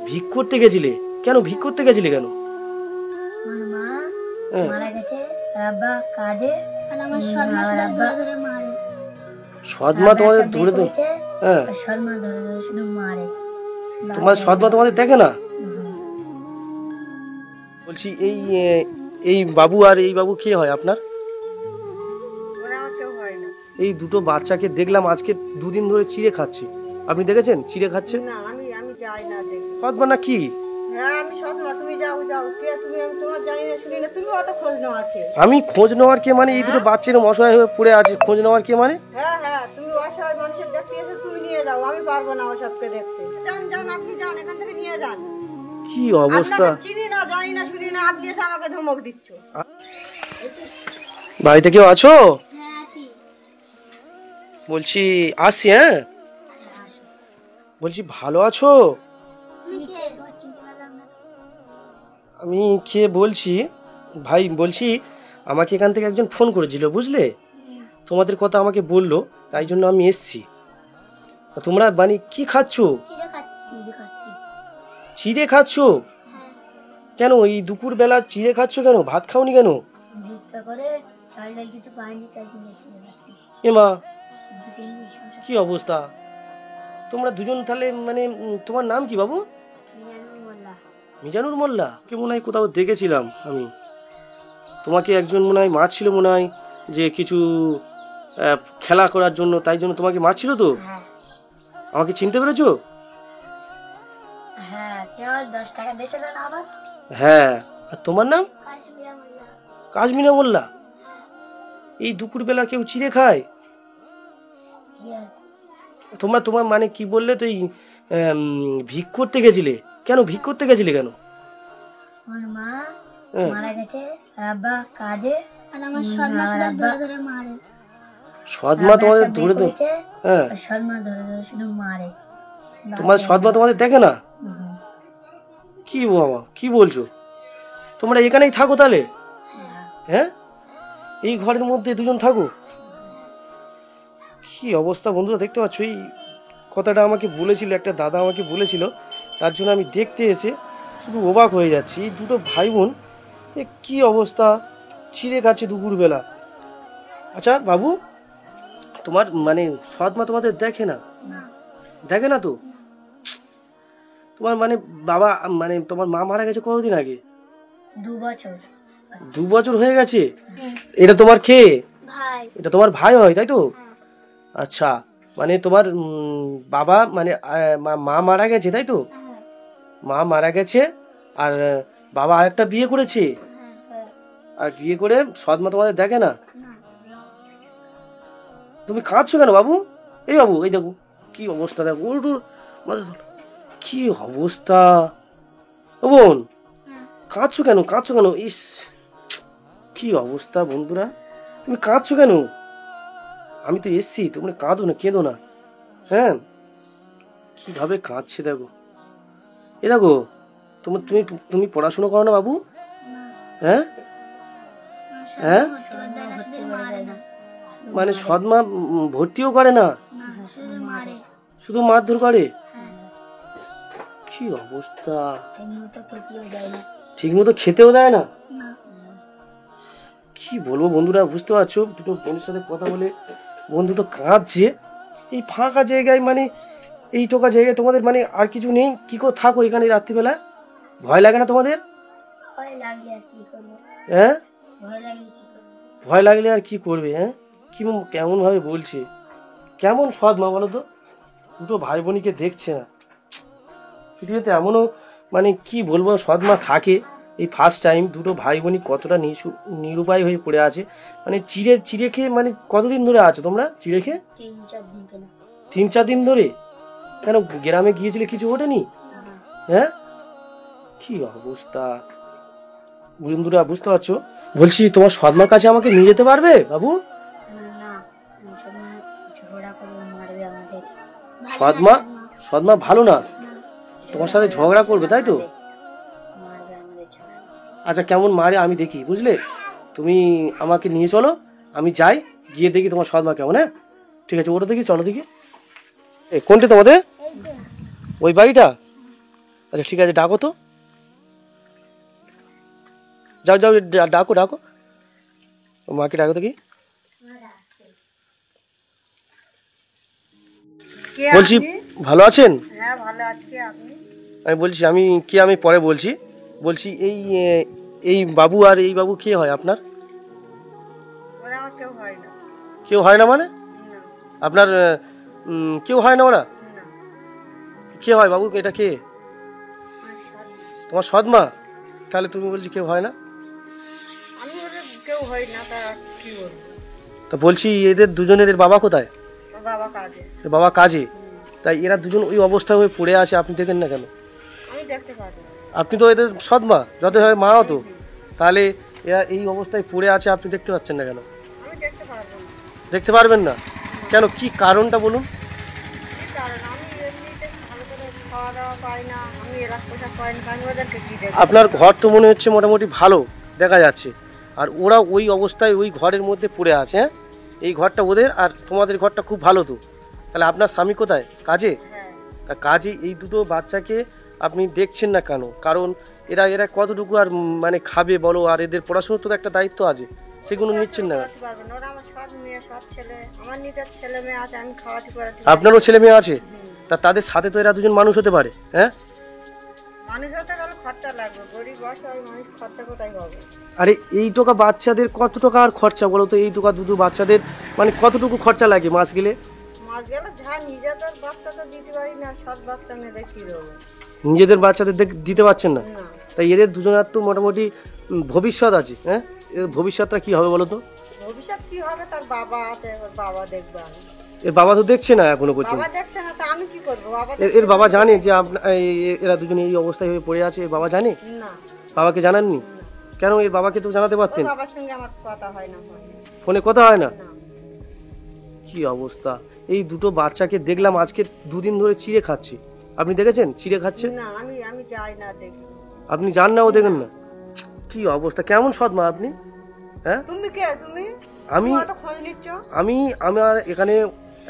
ভিক করতে গেছিলে কেন? ভিক করতে গেছিলে কেন? আমার মা মারা গেছে, আব্বা কাজে, আর আমার সৎমা শুধু ধরে ধরে মারে। সৎমা তোমাদের ধরে ধরে? হ্যাঁ, সৎমা ধরে ধরে শুধু মারে। তোমার সৎমা তোমাদের দেখে না? বলছি এই এই বাবু আর এই বাবু কে হয় আপনার? এই দুটো বাচ্চাকে দেখলাম আজকে দুদিন ধরে চিড়ে খাচ্ছে। আপনি দেখেছেন চিড়ে খাচ্ছে? না, আমি যাই না দেখি। সৎমা না কি? হ্যাঁ, আমি সৎমা। তুমি যাও কে তুমি? আমি তোমার জানি না শুনি না। তুমি অত খোঁজ নাও আর কে? আমি খোঁজ নেওয়ার কে মানে? এই দুটো বাচ্চারা অসহায় হয়ে পড়ে আছে, খোঁজ নেওয়ার কে মানে? হ্যাঁ, তুমি অসহায় মানুষের দেখতে এসে তুমি নিয়ে যাও। আমি পারবো না ওসবকে দেখতে। যান, আপনি যান, এখান থেকে নিয়ে যান। কি অবস্থা! চিনি না, জানি না, শুনি না, আপনি এসে আমাকে ধমক দিচ্ছ। বাড়িতে কেউ আছো? হ্যাঁ আছি। বলছি আসছি। হ্যাঁ, বলছি ভালো আছো? তুমি কে? তোমার চিনতে পারলাম না। আমি কে বলছি ভাই, বলছি আমাকে এখান থেকে একজন ফোন করেছিল, বুঝলে? তোমাদের কথা আমাকে বললো, তাই জন্য আমি এসছি। তোমরা মানে কি খাচ্ছ? চিড়ে খাচ্ছি। চিড়ে খাচ্ছ কেন? এই দুপুর বেলা চিড়ে খাচ্ছ কেন? ভাত খাওনি কেন? ভিক্ষা করে চাল ডাল কিছু পাইনি, তাই জন্য চিড়ে খাচ্ছি। এমা, কি অবস্থা! তোমরা দুজন তাহলে মানে তোমার নাম কি বাবু? মিজানুর মোল্লা। কে মনে হয় কোথাও দেখেছিলাম আমি তোমাকে। একজন মনে হয় মারছিল, মনে হয় যে কিছু খেলা করার জন্য, তাই জন্য তোমাকে মারছিল তো। আমাকে চিনতে পেরেছো? হ্যাঁ, কেবল 10 টাকা দিয়েছিল না আবার? হ্যাঁ, আর তোমার নাম? কাশ্মীরা মোল্লা। কাজমিনা মোল্লা। এই দুপুরবেলা কেউ চিড়ে খায়? তোমার মানে কি বললে তো? এই ভিক করতে গেছিলে কেন? ভিক করতে গেছিলে কেন? আমার মা মারা গেছে, আব্বা কাজে, আর আমার সৎমা শুধু ধরে ধরে মারে। সৎমা তোমাদের ধরে ধরে? হ্যাঁ, সৎমা ধরে ধরে শুধু মারে। তোমার সৎমা তোমাদের দেখে না? কি বাবা, কি বলছো? তোমরা এখানেই থাকো তাহলে? হ্যাঁ, এই ঘরের মধ্যে দুজন থাকো? কি অবস্থা বন্ধুরা, দেখতে পাচ্ছ? এই কথাটা আমাকে বলেছিল একটা দাদা, আমাকে বলেছিল, তার জন্য আমি দেখতে এসে শুধু অবাক হয়ে যাচ্ছি। এই দুটো ভাই বোন কি অবস্থা, চিড়ে খাচ্ছে দুপুরবেলা। আচ্ছা বাবু, তোমার মানে সৎমা তোমাদের দেখে না? দেখে না তো? তোমার মানে বাবা মানে তোমার মা মারা গেছে কতদিন আগে? 2 বছর। 2 বছর হয়ে গেছে? এটা তোমার কে? ভাই। এটা তোমার ভাই হয়, তাই তো? আচ্ছা, মানে তোমার বাবা মানে মা মারা গেছে, তাই তো? মা মারা গেছে, আর বাবা আরেকটা বিয়ে করেছে, আর বিয়ে করে সৎমা তোমাদের দেখে না? তুমি কাঁদছো কেন বাবু? এই বাবু, এই দেখো কি অবস্থা, দেখো উল্টো কি অবস্থা। ও বোন, কাঁদছো কেন? ইস, কি অবস্থা বন্ধুরা, তুমি কাঁদছো কেন? আমি তো এসছি, তোমরা কাঁদো না, কেঁদো না। হ্যাঁ, কিভাবে কাঁদছে দেখো। এ দেখো, তুমি তুমি পড়াশোনা করো না বাবু? হ্যাঁ, মানে সৎমা ভর্তিও করে না, শুধু মারধর করে? কি অবস্থা, ঠিক মতো খেতেও দেয় না। কি বলবো বন্ধুরা, বুঝতে পারছো? দুটো বোনের সাথে কথা বলে বোন দুটো কাঁদছে। এই ফাঁকা জায়গায়, মানে এই টোকা জায়গায় তোমাদের মানে আর কিছু নেই, কি করে থাকো এখানে রাত্রিবেলা? ভয় লাগে না তোমাদের? হ্যাঁ, ভয় লাগলে আর কি করবে? হ্যাঁ, কেমন ভাবে বলছে, কেমন সৎমা বলো তো? দুটো ভাই বোনকে দেখছে না। পৃথিবীতে এমনও মানে কি বলবো সৎমা থাকে। এই ফার্স্ট টাইম দুটো ভাই বোনই কতটা নিরুপায় হয়ে পড়ে আছে। মানে চিড়ে খেয়ে মানে কতদিন ধরে আছো তোমরা চিড়ে খেয়ে? 3-4 দিন ধরে? কেন, গ্রামে গিয়েছিলে, কিছু ওঠেনি? হ্যাঁ, কি অবস্থা বন্ধুরা, বুঝতে পারছো? বলছি তোমার সৎমার কাছে আমাকে নিয়ে যেতে পারবে বাবু? সৎমা ভালো না, তোমার সাথে ঝগড়া করবে, তাই তো? আচ্ছা, কেমন মারে আমি দেখি, বুঝলে? তুমি আমাকে নিয়ে চলো, আমি যাই, গিয়ে দেখি তোমার সৎমা কেমন। হ্যাঁ, ঠিক আছে, ওটা দেখি, চলো দেখি। কোনটা তোমাদের? ওই বাড়িটা? আচ্ছা ঠিক আছে, ডাকো তো, যাও যাও, ডাকো ডাকো, মাকে ডাকো তো। কি কে বলছি, আপনি? ভালো আছেন? হ্যাঁ ভালো আছি। আপনি? আমি বলছি আমি পরে বলছি। বলছি এই বাবু আর এই বাবু কে হয় আপনার? ওরা আমার কেউ হয় না। কেউ হয় না মানে? না, আপনার কেউ হয় না ওরা? না। কে হয় বাবু? এটা কে? আমার স্বামী। তোমার সৎমা? তাহলে তুমি বলছি কেউ হয় না? আমি ওদের কেউ হয় না, তা কি বলবো। তা বলছি এদের দুজনের, এর বাবা কোথায়? ওর বাবা কাজে। এর বাবা কাজে, তাই এরা দুজন ওই অবস্থায় হয়ে পড়ে আছে, আপনি দেখেন না কেন? আমি দেখতে পাবো না। আপনি তো এদের সৎমা, যত হয় মাও তো, তাহলে এরা এই অবস্থায় পড়ে আছে আপনি দেখতে পাচ্ছেন না কেন? আমি দেখতে পারবো না। দেখতে পারবেন না কেন? কি কারণটা বলুন? কি কারণ, আমি এমনিতে ভালো করে খাওয়া দাওয়া পাই না, আমি এরা পোশাক পাই না, আমি ওদেরকে কি দেখবো? আপনার ঘর তো মনে হচ্ছে মোটামুটি ভালো দেখা যাচ্ছে, আর ওরা ওই অবস্থায় ওই ঘরের মধ্যে পড়ে আছে। হ্যাঁ, এই ঘরটা ওদের, আর তোমাদের ঘরটা খুব ভালো তো। তাহলে আপনার স্বামী কোথায়? কাজে। হ্যাঁ, তা কাজে এই দুটো বাচ্চাকে আপনি দেখছেন না কেন? কারণ এরা এরা কতটুকু আর মানে খাবে বলো, আর এদের পড়াশোনার তো একটা দায়িত্ব আছে, সেগুলো নিচ্ছেন না। খাওয়াতে পারবে না। ওরা আমার সব মেয়ে, সব ছেলে, আমার নিজের ছেলে মেয়ে আছে, আমি খাওয়াতে করাতে পারি। আপনারও ছেলে মেয়ে আছে, তা তাদের সাথে তো এরা দুজন মানুষ হতে পারে। হ্যাঁ, মানুষ হতে গেলে খরচা লাগবে, গরিব অসহায় মানুষ খরচা কোথায় হবে? আরে এই টাকা বাচ্চাদের কত টাকা আর খরচা বলো তো? এই টাকা দুটো বাচ্চাদের মানে কতটুকু খরচা লাগে মাস গেলে? মাস গেলে যা নিজেদের বাচ্চা তো দিতে পারি না, সব বাচ্চা মেয়েদের কি দেবো? নিজেদের বাচ্চাদের দিতে পারছেন না, না, তাই এদের দুজনের তো মোটামুটি ভবিষ্যৎ আছে। হ্যাঁ, এর ভবিষ্যৎটা কি হবে বলো তো? ভবিষ্যৎ কি হবে তার বাবা আছে, ওর বাবা দেখবে। আমি এর বাবা তো দেখছে না এখনো পর্যন্ত। বাবা দেখছে না, তা আমি কি করবো? বাবা এর বাবা জানে যে এরা দুজনে এই অবস্থায় হয়ে পড়ে আছে? এর বাবা জানে? না, বাবাকে জানাননি কেন? এর বাবাকে তো জানাতে ওর পারতেন। বাবার সঙ্গে আমার কথা হয় না, হয় না। ফোনে কথা হয় না? না, কি অবস্থা! এই দুটো বাচ্চাকে দেখলাম আজকে দুদিন ধরে চিড়ে খাচ্ছে। আপনি দেখেছেন চিড়ে খাচ্ছে? না, আমি যাই না দেখি। আপনি যান না, ও দেখেন না? কি অবস্থা! কেমন সৎমা আপনি? হ্যাঁ, তুমি কে? তুমি আমি তুমি অত খোঁজ নিচ্ছ? আমার এখানে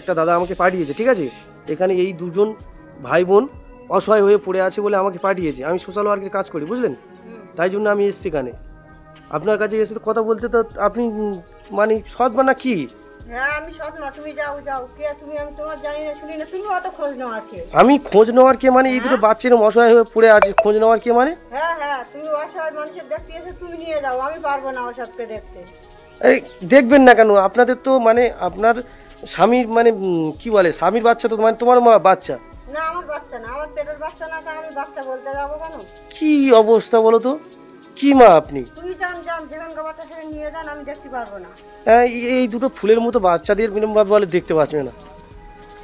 একটা দাদা আমাকে পাঠিয়েছে, ঠিক আছে? এখানে এই দুজন ভাই বোন অসহায় হয়ে পড়ে আছে বলে আমাকে পাঠিয়েছে। আমি সোশ্যাল ওয়ার্কের কাজ করি, বুঝলেন? তাই জন্য আমি এসেছি এখানে আপনার কাছে এসে তো কথা বলতে। তো আপনি মানে সৎমা না কি? হ্যাঁ, আমি সৎ না। তুমি যাও যাও, কে তুমি? আমি তোমার জানি না, শুনি না। তুমি অত খোঁজ নাও আর কে? আমি খোঁজ নেওয়ার কে মানে? এই দুটো বাচ্চারা অসহায় হয়ে পড়ে আছে, খোঁজ নেওয়ার কে মানে? হ্যাঁ হ্যাঁ, তুমি অসহায় মানুষের দেখতে এসে তুমি নিয়ে যাও, আমি পারবো না ওসবকে দেখতে। এই দেখবেন না কেন? আপনাদের তো মানে আপনার স্বামীর মানে কি বলে, স্বামীর বাচ্চা তো, মানে তোমার বাচ্চা। না, আমার বাচ্চা না, আমার পেটের বাচ্চা না, তা আমি বাচ্চা বলতে যাবো কেন? কি অবস্থা বলো তো? কি মা আপনি? তুমি যান যান, যেখানকার বাচ্চা সেখানে নিয়ে যান, আমি দেখতে পারবো না। এই দুটো ফুলের মতো বাচ্চাদের এরকম ভাবে বলে দেখতে পাচ্ছি না।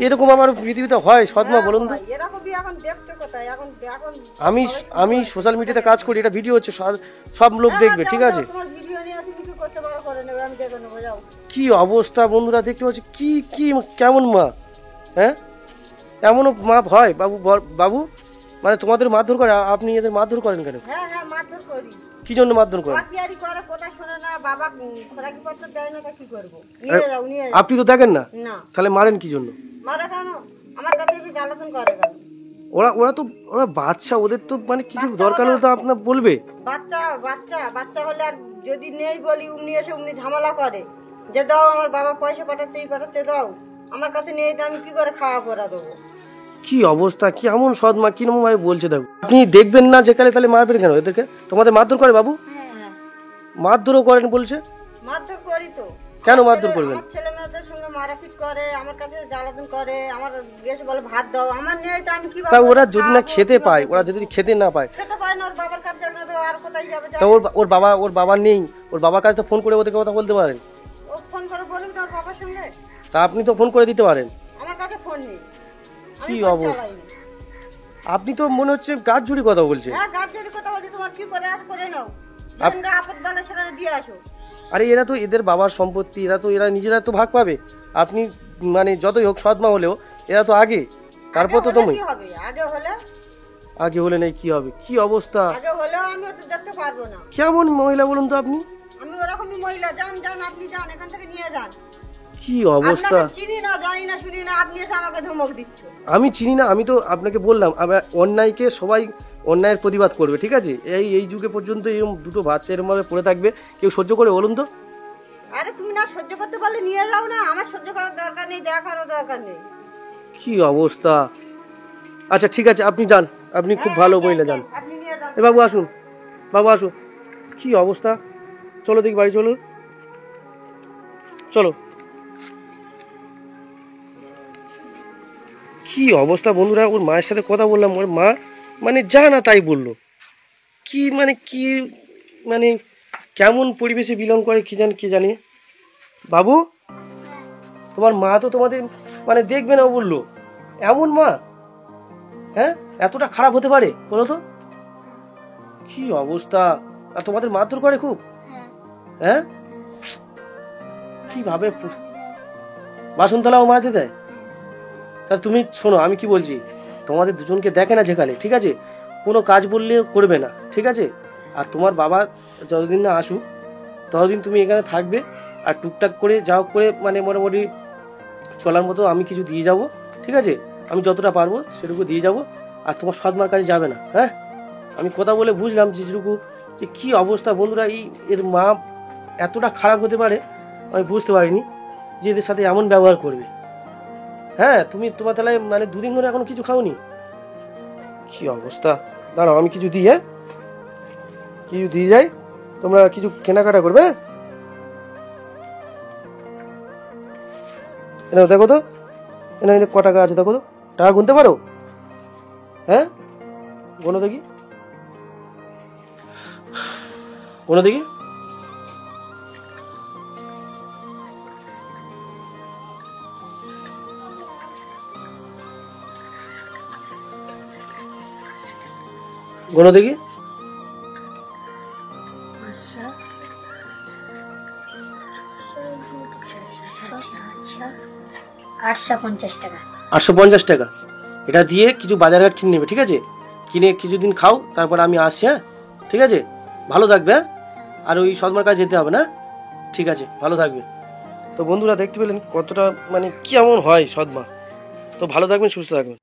এরকম আমার পৃথিবীতে হয় সৎমা বলুন তো? ভাই, এরকম এখন দেখতে কোথায়? এখন এখন আমি সোশ্যাল মিডিয়াতে কাজ করি, এটা ভিডিও হচ্ছে, সব লোক দেখবে, ঠিক আছে? তোমার ভিডিও নিয়ে তুমি কি করতে পারো করে নেবে, আমি দেখে নেবো, যাও। কি অবস্থা বন্ধুরা দেখতে পাচ্ছি, কি কি কেমন মা? হ্যাঁ, এমনও মা হয় বাবু? বাবু মানে তোমাদের মারধর করে? আপনি এদের মারধর করেন কেন? হ্যাঁ হ্যাঁ, মারধর করি। কি জন্য মারধর করেন? বাকিয়ারি করে, কথা শোনে না, বাবা খোরাকি পত্র দেয় না, তা কি করবো? নিয়ে যাও, নিয়ে যাও। আপনি তো দেখেন না, না, তাহলে মারেন কি জন্য? মারা কেন? আমার কাছে এসে জ্বালাতন করে কেন? ওরা বাচ্চা, ওদের তো মানে কিছু দরকার হলে তো আপনার বলবে। বাচ্চা বাচ্চা বাচ্চা হলে আর যদি নেই বলি, উমনি এসে উমনি ঝামেলা করে যে দাও, আমার বাবা পয়সা পাঠাচ্ছে, এই পাঠাচ্ছে, দাও। আমার কাছে নেই তো আমি কি করে খাওয়া পড়া দেবো? কি অবস্থা! কি এমন সৎমা কিরকম ভাবে বলছে দেখো। আপনি দেখবেন না যেকালে, তাহলে মারবেন কেন এদেরকে? তোমাদের মারধর করে বাবু? হ্যাঁ, মারধরও করেন বলছে? মারধর করি তো। কেন মারধর করবেন? আমার ছেলে মেয়েদের সঙ্গে মারাপিট করে, আমার কাছে জ্বালাতন করে, আমার গেছে বলে ভাত দাও, আমার নেই তো আমি কি তা ওরা যদি না খেতে পায়, ওরা যদি খেতে না পায়, খেতে পায় না, ওর বাবার কাছে যাবে না তো আর কোথায় যাবে? তা ওর বাবা নেই, ওর বাবার কাছে তো ফোন করে ওদেরকে কথা বলতে পারেন। ও ফোন করে বলুন না ওর বাবার সঙ্গে। তা আপনি তো ফোন করে দিতে পারেন। আমার কাছে ফোন নেই, কি আমি ফোন অবস্থা! চালাই না। আপনি তো মনে হচ্ছে গাছ জুড়ি কথা বলছেন। হ্যাঁ, গাছ যদি কথা বলছি, তোমার কি করে আজ করে নাও, যেখানে আপদ বলে সেখানে দিয়ে আসো। আরে এরা তো এদের বাবার সম্পত্তি, এরা নিজেরা তো ভাগ পাবে। আপনি মানে যতই হোক সৎমা হলেও এরা তো আগে, তারপর তো আগে হলে তুমি কি হবে? আগে হলে নেই কি হবে? কি অবস্থা! আগে হলেও আমি ওদের দেখতে পারবো না। কেমন মহিলা বলুন তো আপনি? আমি ওরকমই মহিলা। যান যান, আপনি যান, এখান থেকে নিয়ে যান। কি অবস্থা! আপনাকে চিনি না, জানি না, শুনি না, আপনি এসে আমাকে ধমক দিচ্ছ। আমি চিনি না, আমি তো আপনাকে বললাম অন্যায়কে সবাই অন্যায়ের প্রতিবাদ করবে, ঠিক আছে? এই যুগে পর্যন্ত এরকম দুটো বাচ্চা এরকম ভাবে পড়ে থাকবে, কেউ সহ্য করে বলুন তো? আরে তুমি না সহ্য করতে পারলে নিয়ে যাও না, আমার সহ্য করার দরকার নেই, দেখারও দরকার নেই। কি অবস্থা! আচ্ছা ঠিক আছে, আপনি যান, আপনি খুব ভালো মহিলা, যান। আপনি নিয়ে যান। এ বাবু আসুন, বাবু আসুন। কি অবস্থা! চলো দেখি বাড়ি, চলো চলো। কি অবস্থা বন্ধুরা! ওর মায়ের সাথে কথা বললাম, ওর মা মানে যা না তাই বললো। কি মানে কেমন পরিবেশে বিলং করে কি জানি। বাবু, তোমার মা তো তোমাদের মানে দেখবে না বললো, এমন মা, হ্যাঁ, এতটা খারাপ হতে পারে বলো তো? কি অবস্থা! আর তোমাদের মারধর করে খুব? হ্যাঁ, কিভাবে বাসনতলাও মারতে দেয়? তা তুমি শোনো, আমি কি বলছি, তোমাদের দুজনকে দেখে না যেখানে, ঠিক আছে? কোনো কাজ বললে করবে না, ঠিক আছে? আর তোমার বাবা যতদিন না আসুক ততদিন তুমি এখানে থাকবে, আর টুকটাক করে যাও করে মানে মোটামুটি চলার মতো আমি কিছু দিয়ে যাব, ঠিক আছে? আমি যতটা পারবো সেটুকু দিয়ে যাব, আর তোমার সৎমার কাছে যাবে না, হ্যাঁ? আমি কথা বলে বুঝলাম যেটুকু, যে কি অবস্থা বন্ধুরা, এর মা এতটা খারাপ হতে পারে আমি বুঝতে পারিনি, যে এদের সাথে এমন ব্যবহার করবে। হ্যাঁ, তোমার তাহলে মানে দুদিন ধরে এখন কিছু খাওনি? কি অবস্থা! দাঁড়াও, আমি কিছু দিই, হ্যাঁ, কিছু দিয়ে যাই, তোমরা কিছু কেনাকাটা করবে। দেখো তো, এনে ক টাকা আছে দেখো তো, টাকা গুনতে পারো? হ্যাঁ, গোনো দেখি, গোনো দেখি। গোনো দেখি। 850 টাকা। 850 টাকা। এটা দিয়ে কিছু বাজারঘাট কিনে নেবে, ঠিক আছে? কিনে কিছুদিন খাও, তারপর আমি আসছি, হ্যাঁ? ঠিক আছে, ভালো থাকবে, হ্যাঁ? আর ওই সদমার কাছে যেতে হবে না? ঠিক আছে, ভালো থাকবে। তো বন্ধুরা দেখতে পেলেন কতটা মানে কেমন হয় সদমা। তো ভালো থাকবেন, সুস্থ থাকবেন।